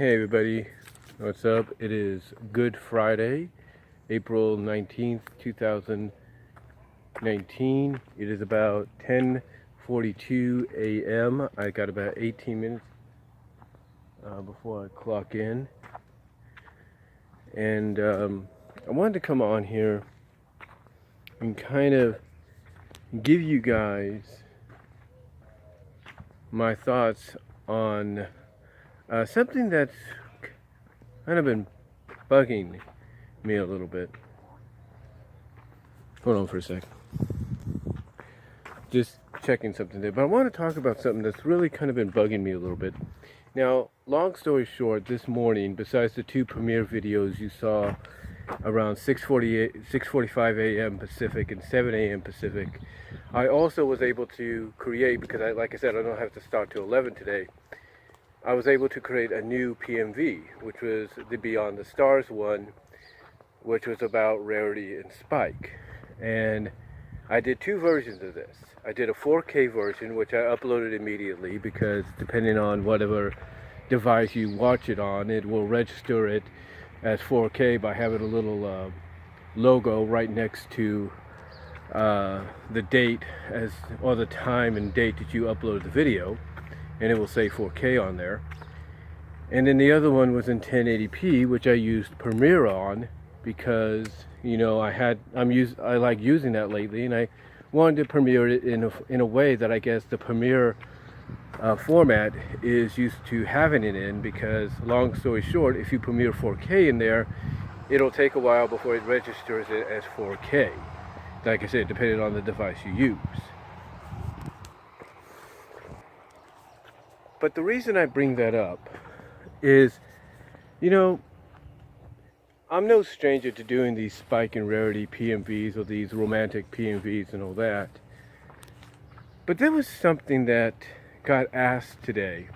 Hey everybody, what's up? It is Good Friday, April 19th, 2019. It is about 10:42 a.m. I got about 18 minutes before I clock in. And I wanted to come on here and kind of give you guys my thoughts on something that's kind of been bugging me a little bit. Hold on for a sec. Just checking something there. But I want to talk about something that's really kind of been bugging me a little bit. Now, long story short, this morning, besides the two premiere videos you saw around 6:45 a.m. Pacific and 7 a.m. Pacific, I also was able to create, because like I said, I don't have to start till 11 today. I was able to create a new PMV, which was the Beyond the Stars one, which was about Rarity and Spike. And I did two versions of this. I did a 4K version, which I uploaded immediately, because depending on whatever device you watch it on, it will register it as 4K by having a little logo right next to the date or the time and date that you uploaded the video. And it will say 4K on there. And then the other one was in 1080p, which I used Premiere on because, you know, I like using that lately, and I wanted to premiere it in a way that I guess the Premiere format is used to having it in, because long story short, if you premiere 4K in there, it'll take a while before it registers it as 4K. Like I said, depending on the device you use. But the reason I bring that up is, you know, I'm no stranger to doing these Spike and Rarity PMVs or these romantic PMVs and all that. But there was something that got asked today.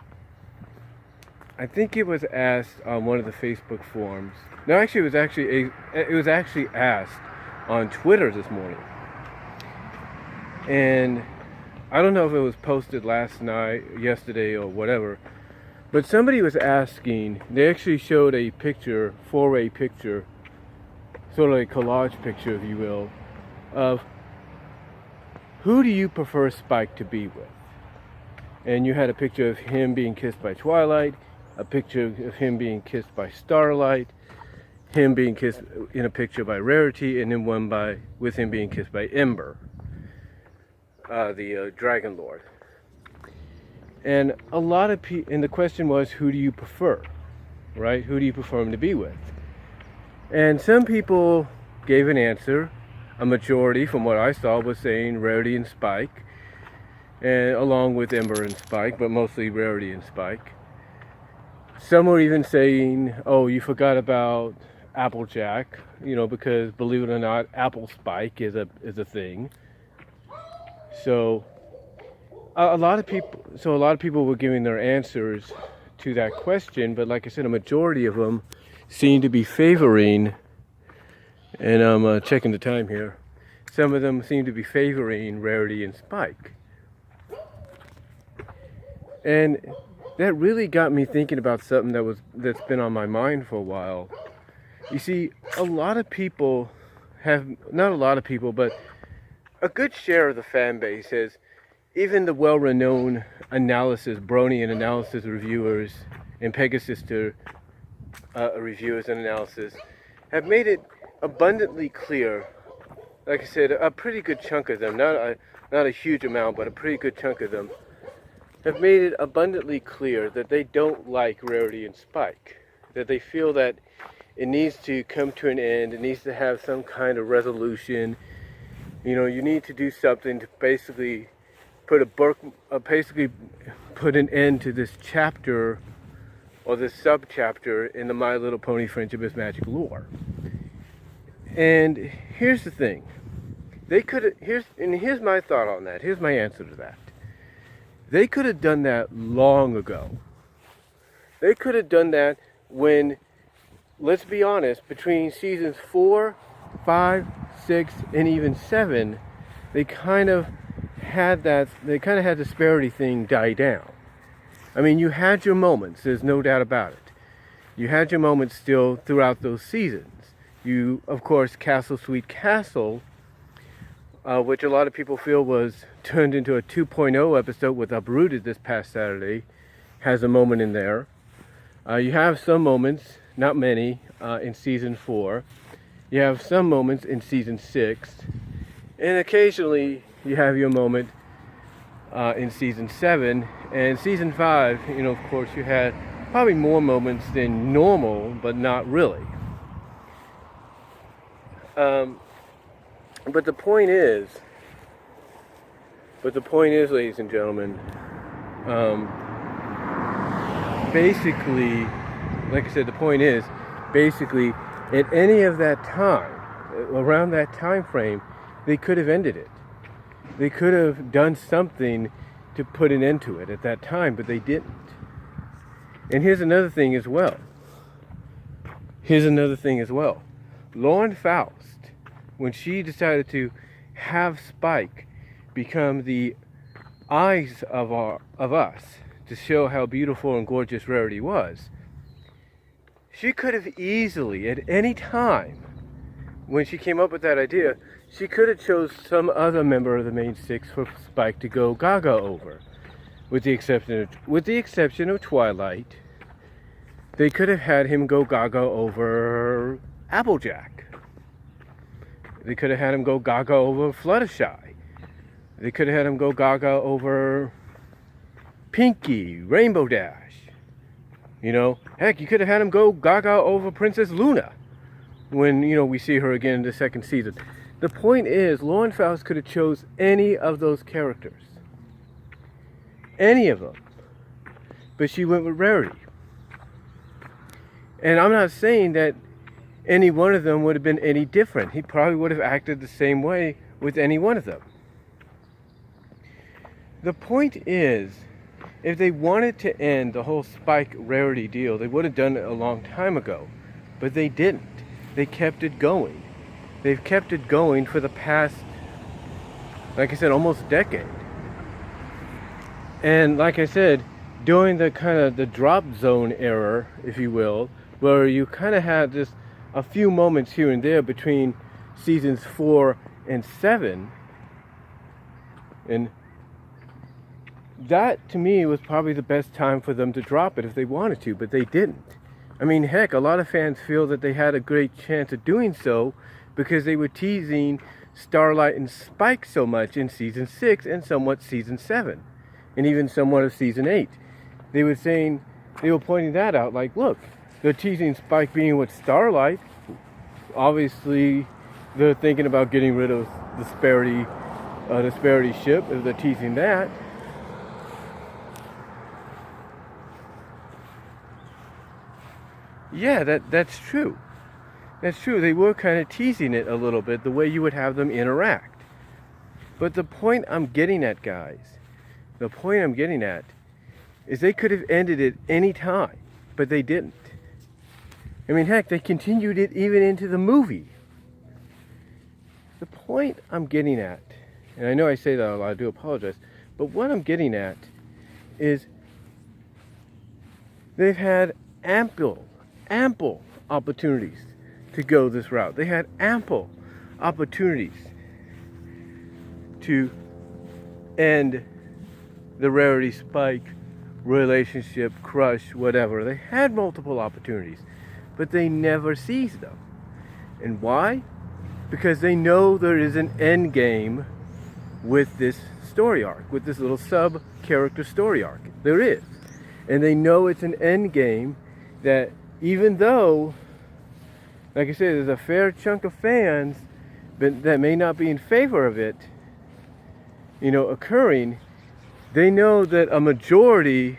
I think it was asked on one of the Facebook forums. No, actually, it was actually asked on Twitter this morning. And I don't know if it was posted last night, yesterday, or whatever, but somebody was asking, they actually showed a picture, four-way picture, sort of a collage picture, if you will, of who do you prefer Spike to be with? And you had a picture of him being kissed by Twilight, a picture of him being kissed by Starlight, him being kissed in a picture by Rarity, and then one with him being kissed by Ember. The Dragon Lord. And a lot of people, and the question was, who do you prefer, right? Who do you prefer him to be with? And some people gave an answer. A majority, from what I saw, was saying Rarity and Spike, and along with Ember and Spike, but mostly Rarity and Spike. Some were even saying, oh, you forgot about Applejack, you know, because believe it or not, Apple Spike is a thing. So a lot of people were giving their answers to that question, but like I said, a majority of them seem to be favoring, and I'm checking the time here, some of them seem to be favoring Rarity and Spike. And that really got me thinking about something that's been on my mind for a while. You see, a lot of people not a lot of people, but a good share of the fan base has, even the well-renowned Bronian analysis reviewers and Pegasus reviewers and analysis, have made it abundantly clear. Like I said, a pretty good chunk of them, not a huge amount, but a pretty good chunk of them, have made it abundantly clear that they don't like Rarity and Spike. That they feel that it needs to come to an end, it needs to have some kind of resolution. You know, you need to do something to basically put an end to this chapter or this sub-chapter in the My Little Pony Friendship is Magic lore. And here's the thing. Here's my thought on that. Here's my answer to that. They could have done that long ago. They could have done that when, let's be honest, between seasons 4, 5, 6, and even 7, they kind of had the Sparity thing die down. I mean, you had your moments, there's no doubt about it. You had your moments still throughout those seasons. You, of course, Castle Sweet Castle, which a lot of people feel was turned into a 2.0 episode with Uprooted this past Saturday, has a moment in there. You have some moments, not many, in season 4. You have some moments in season 6. And occasionally you have your moment in season 7. And season 5, of course, you had probably more moments than normal, but not really. But the point is, ladies and gentlemen, basically, like I said, the point is, basically, at any of that time, around that time frame, they could have ended it. They could have done something to put an end to it at that time, but they didn't. And here's another thing as well. Lauren Faust, when she decided to have Spike become the eyes of us to show how beautiful and gorgeous Rarity was, she could have easily, at any time, when she came up with that idea, she could have chose some other member of the main 6 for Spike to go gaga over. With the exception of Twilight, they could have had him go gaga over Applejack. They could have had him go gaga over Fluttershy. They could have had him go gaga over Pinky, Rainbow Dash. Heck, you could have had him go gaga over Princess Luna when, we see her again in the second season. The point is, Lauren Faust could have chose any of those characters. Any of them. But she went with Rarity. And I'm not saying that any one of them would have been any different. He probably would have acted the same way with any one of them. The point is, if they wanted to end the whole Spike Rarity deal, they would have done it a long time ago. But they didn't. They kept it going. They've kept it going for the past, like I said, almost a decade. And like I said, during the kind of the drop zone era, if you will, where you kind of had just a few moments here and there between seasons 4 and 7, and that to me was probably the best time for them to drop it if they wanted to, but they didn't. I mean, heck, a lot of fans feel that they had a great chance of doing so because they were teasing Starlight and Spike so much in season 6 and somewhat season 7 and even somewhat of season 8. They were pointing that out, like, look, they're teasing Spike being with Starlight. Obviously, they're thinking about getting rid of the Sparity ship if they're teasing that. Yeah, that's true. That's true. They were kind of teasing it a little bit, the way you would have them interact. But the point I'm getting at, guys, is they could have ended it any time, but they didn't. I mean, heck, they continued it even into the movie. The point I'm getting at, and I know I say that a lot, I do apologize, but what I'm getting at is they've had ample opportunities to go this route. They had ample opportunities to end the Rarity Spike relationship, crush, whatever. They had multiple opportunities, but they never seized them. And why? Because they know there is an end game with this story arc, with this little sub-character story arc. There is. And they know it's an end game that, even though, like I said, there's a fair chunk of fans that may not be in favor of it, occurring, they know that a majority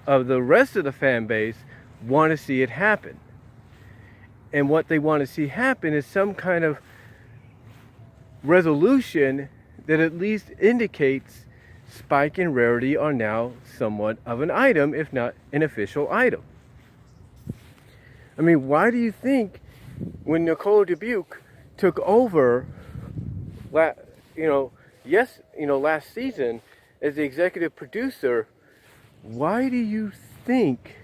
of the rest of the fan base want to see it happen. And what they want to see happen is some kind of resolution that at least indicates Spike and Rarity are now somewhat of an item, if not an official item. I mean, why do you think when Nicole Dubuque took over, last season as the executive producer, why do you think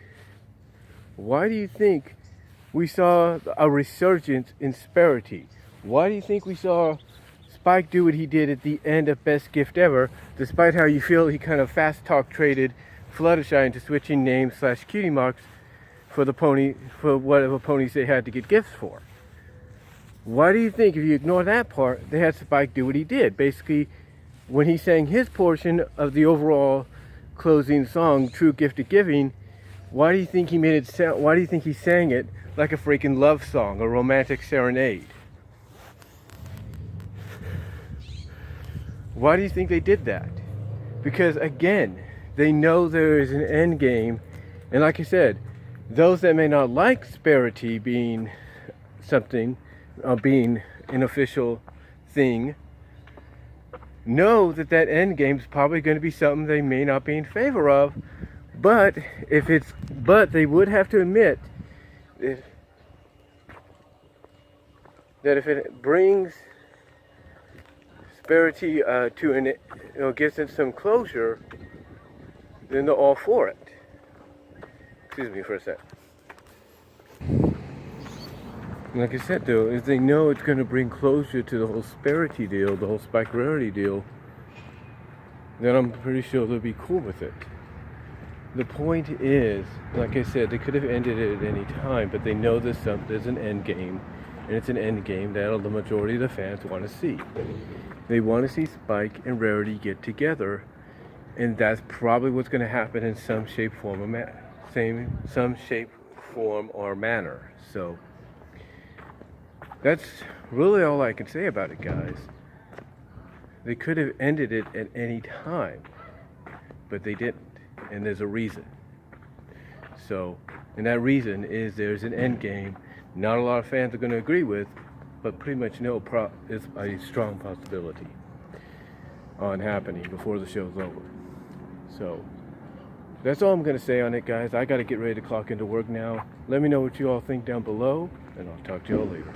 Why do you think we saw a resurgence in Sparity? Why do you think we saw Spike do what he did at the end of Best Gift Ever, despite how you feel he kind of fast talk traded Fluttershy into switching names / cutie marks for the pony, for whatever ponies they had to get gifts for? Why do you think, if you ignore that part, they had Spike do what he did? Basically, when he sang his portion of the overall closing song, True Gift of Giving, why do you think he made it sound, why do you think he sang it like a freaking love song, a romantic serenade? Why do you think they did that? Because again, they know there is an end game, and like I said, those that may not like Sparity being something, being an official thing, know that that end game is probably going to be something they may not be in favor of. But they would have to admit that if it brings Sparity to an, gives it some closure, then they're all for it. Excuse me for a sec. Like I said, though, if they know it's going to bring closure to the whole Sparity deal, the whole Spike Rarity deal, then I'm pretty sure they'll be cool with it. The point is, like I said, they could have ended it at any time, but they know there's an end game, and it's an end game that the majority of the fans want to see. They want to see Spike and Rarity get together, and that's probably what's going to happen in some shape, form, or manner. So that's really all I can say about it, guys. They could have ended it at any time, but they didn't. And there's a reason. So, and that reason is there's an end game. Not a lot of fans are going to agree with, but pretty much it's a strong possibility on happening before the show's over. So, that's all I'm going to say on it, guys. I got to get ready to clock into work now. Let me know what you all think down below, and I'll talk to you all later.